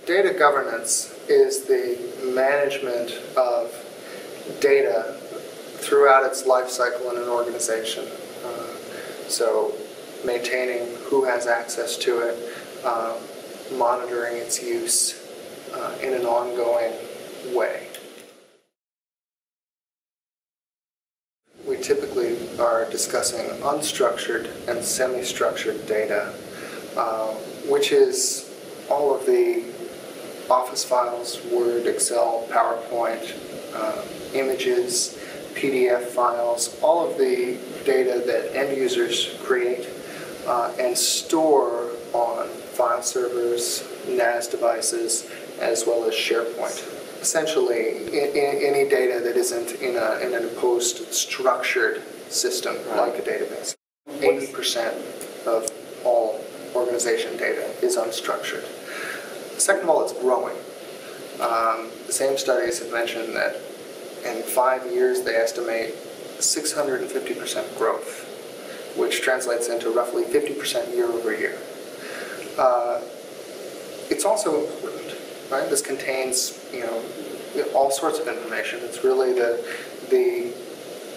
Data governance is the management of data throughout its life cycle in an organization. So maintaining who has access to it, monitoring its use in an ongoing way. We typically are discussing unstructured and semi-structured data, which is all of the Office files, Word, Excel, PowerPoint, images, PDF files, all of the data that end users create and store on file servers, NAS devices, as well as SharePoint. Essentially, any data that isn't in an imposed structured system like a database. 80% of all organization data is unstructured. Second of all, it's growing. The same studies have mentioned that in 5 years they estimate 650% growth, which translates into roughly 50% year over year. It's also important, right? This contains, all sorts of information. It's really the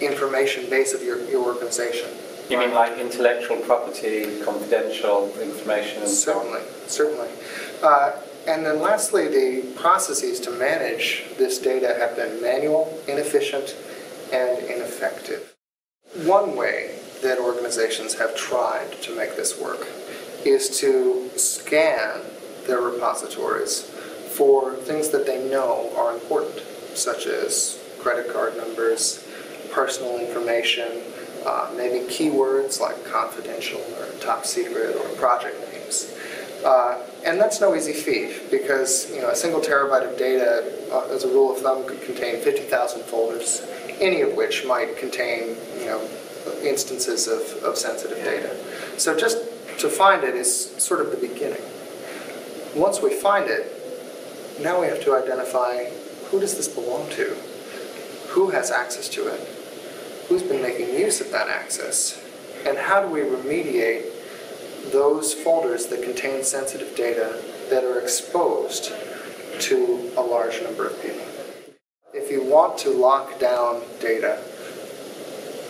information base of your organization. You mean like intellectual property, confidential information? And certainly. And then lastly, the processes to manage this data have been manual, inefficient, and ineffective. One way that organizations have tried to make this work is to scan their repositories for things that they know are important, such as credit card numbers, personal information, maybe keywords like confidential or top secret or project names. And that's no easy feat because a single terabyte of data, as a rule of thumb, could contain 50,000 folders, any of which might contain instances of sensitive data. So just to find it is sort of the beginning. Once we find it, now we have to identify who does this belong to, who has access to it, who's been making use of that access, and how do we remediate those folders that contain sensitive data that are exposed to a large number of people. If you want to lock down data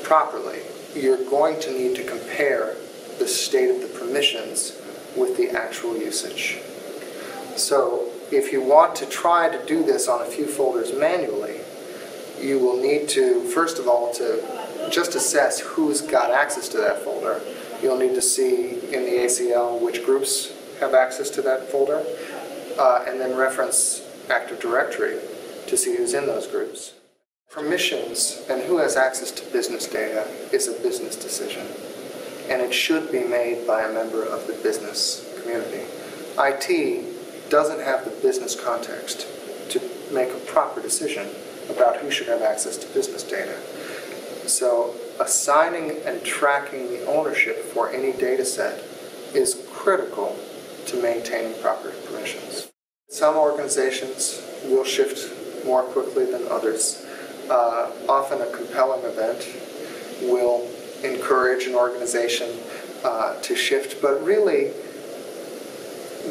properly, you're going to need to compare the state of the permissions with the actual usage. So if you want to try to do this on a few folders manually, you will need to, first of all, to just assess who's got access to that folder. You'll need to see in the ACL which groups have access to that folder, and then reference Active Directory to see who's in those groups. Permissions and who has access to business data is a business decision, and it should be made by a member of the business community. IT doesn't have the business context to make a proper decision about who should have access to business data. So assigning and tracking the ownership for any data set is critical to maintaining proper permissions. Some organizations will shift more quickly than others. Often a compelling event will encourage an organization to shift, but really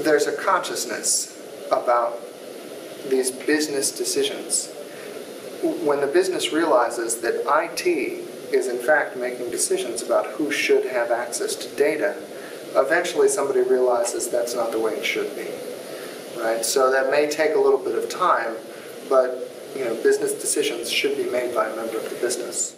there's a consciousness about these business decisions. When the business realizes that IT is in fact making decisions about who should have access to data, eventually somebody realizes that's not the way it should be, right? So that may take a little bit of time, but business decisions should be made by a member of the business.